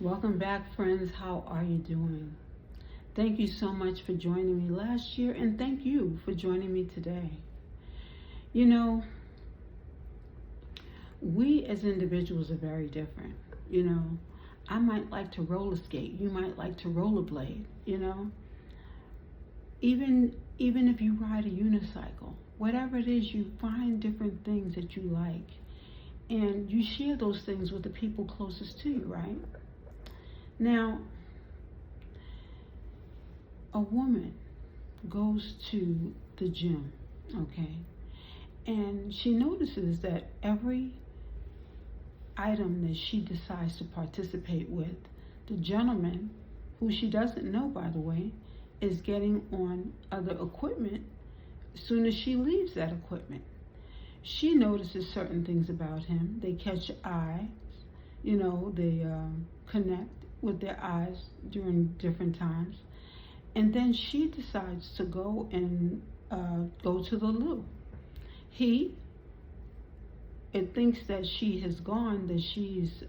Welcome back, friends. How are you doing? Thank you so much for joining me last year, and thank you for joining me today. You know, we as individuals are very different. You know, I might like to roller skate, you might like to rollerblade, even if you ride a unicycle, whatever it is, you find different things that you like, and you share those things with the people closest to you, right? Now, a woman goes to the gym, okay, and she notices that every item that she decides to participate with, the gentleman, who she doesn't know, by the way, is getting on other equipment as soon as she leaves that equipment. She notices certain things about him. They catch eyes, they connect with their eyes during different times. And then she decides to go and go to the loo. He, it thinks that she has gone, that she's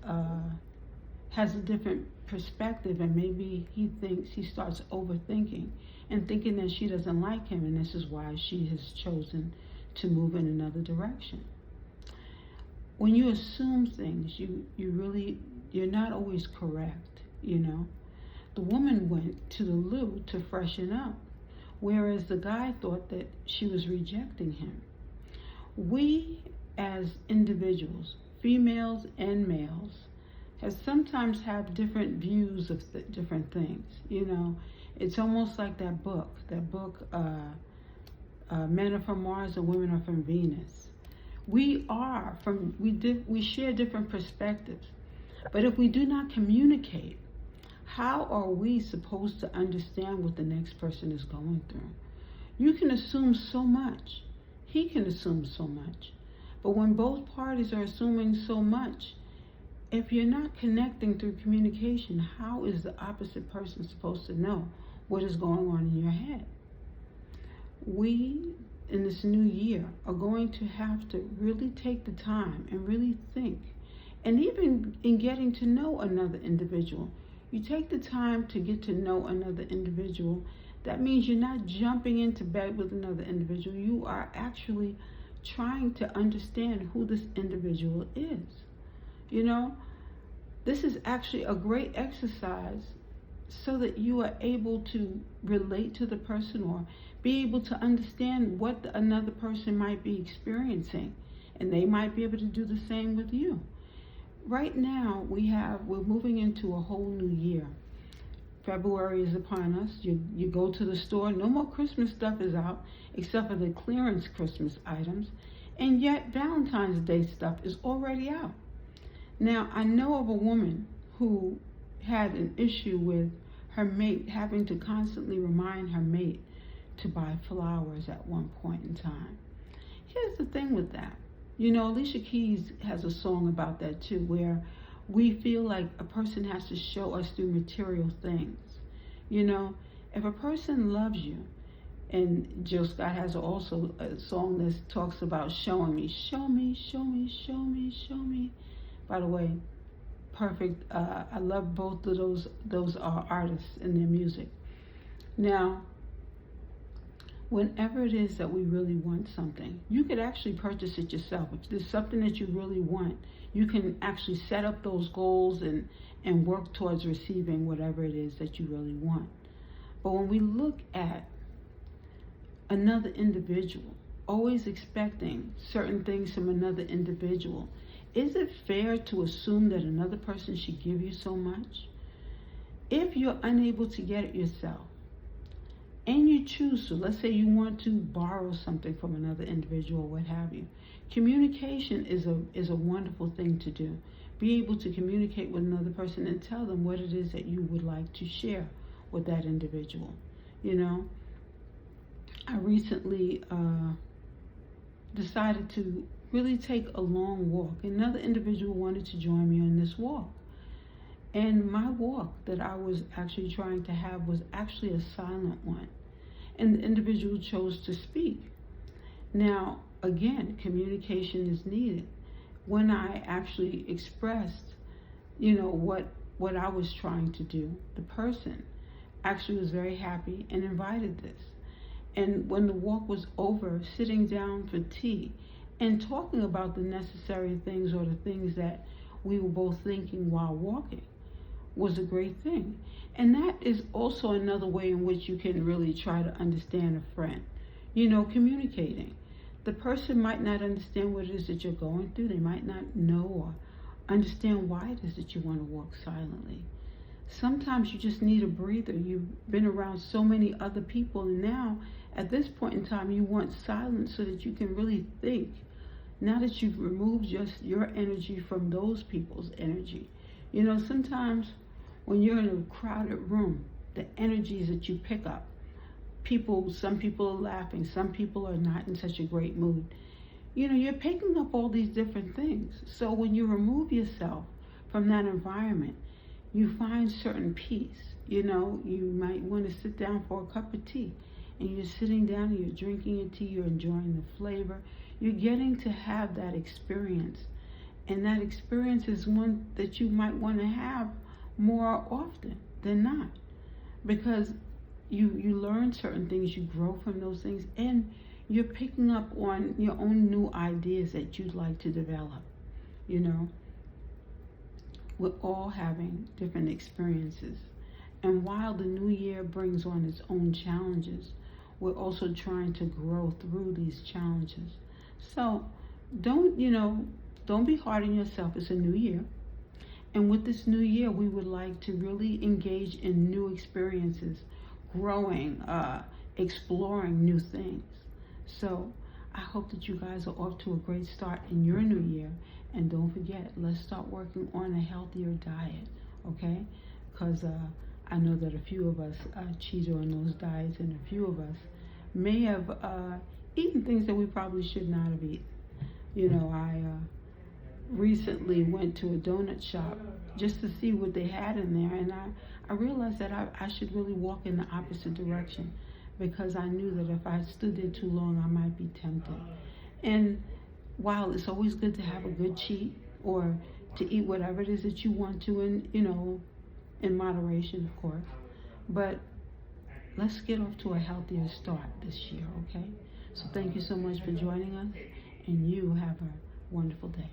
has a different perspective, and maybe he starts overthinking and thinking that she doesn't like him, and this is why she has chosen to move in another direction. When you assume things, you're not always correct. The woman went to the loo to freshen up, whereas the guy thought that she was rejecting him. We as individuals, females and males, has sometimes have different views of different things. It's almost like that book, Men Are From Mars and Women Are From Venus. We share different perspectives, but if we do not communicate, how are we supposed to understand what the next person is going through? You can assume so much. He can assume so much. But when both parties are assuming so much, if you're not connecting through communication, how is the opposite person supposed to know what is going on in your head? We, in this new year, are going to have to really take the time and really think. And even in getting to know another individual, you take the time to get to know another individual. That means you're not jumping into bed with another individual. You are actually trying to understand who this individual is. This is actually a great exercise so that you are able to relate to the person or be able to understand what another person might be experiencing, and they might be able to do the same with you. Right now, we're moving into a whole new year. February is upon us. You go to the store, no more Christmas stuff is out, except for the clearance Christmas items, and yet Valentine's Day stuff is already out. Now, I know of a woman who had an issue with her mate having to constantly remind her mate to buy flowers at one point in time. Here's the thing with that. Alicia Keys has a song about that too, where we feel like a person has to show us through material things. If a person loves you, and Jill Scott has also a song that talks about showing me, show me, show me, show me, show me. By the way, perfect. I love both of those artists and their music. Now, whenever it is that we really want something, you could actually purchase it yourself. If there's something that you really want, you can actually set up those goals and work towards receiving whatever it is that you really want. But when we look at another individual, always expecting certain things from another individual, is it fair to assume that another person should give you so much? If you're unable to get it yourself, and you choose to, let's say you want to borrow something from another individual, what have you, communication is a wonderful thing to do. Be able to communicate with another person and tell them what it is that you would like to share with that individual. I recently decided to really take a long walk. Another individual wanted to join me on this walk. And my walk that I was actually trying to have was actually a silent one. And the individual chose to speak. Now, again, communication is needed. When I actually expressed, what what I was trying to do, the person actually was very happy and invited this. And when the walk was over, sitting down for tea and talking about the necessary things or the things that we were both thinking while walking was a great thing. And that is also another way in which you can really try to understand a friend. Communicating. The person might not understand what it is that you're going through. They might not know or understand why it is that you want to walk silently. Sometimes you just need a breather. You've been around so many other people, and now at this point in time you want silence so that you can really think. Now that you've removed just your energy from those people's energy. Sometimes when you're in a crowded room, the energies that you pick up, some people are laughing, some people are not in such a great mood. You're picking up all these different things. So when you remove yourself from that environment, you find certain peace. You might want to sit down for a cup of tea, and you're sitting down and you're drinking your tea, you're enjoying the flavor. You're getting to have that experience. And that experience is one that you might want to have more often than not. Because you learn certain things, you grow from those things, and you're picking up on your own new ideas that you'd like to develop. We're all having different experiences. And while the new year brings on its own challenges, we're also trying to grow through these challenges. So don't be hard on yourself. It's a new year. And with this new year, we would like to really engage in new experiences, growing, exploring new things. So I hope that you guys are off to a great start in your new year. And don't forget, let's start working on a healthier diet, okay? Because I know that a few of us cheated on those diets, and a few of us may have eaten things that we probably should not have eaten. I recently went to a donut shop just to see what they had in there, and I realized that I should really walk in the opposite direction, because I knew that if I stood there too long, I might be tempted. And while it's always good to have a good cheat or to eat whatever it is that you want to, in moderation, of course, but let's get off to a healthier start this year, okay? So thank you so much for joining us, and you have a wonderful day.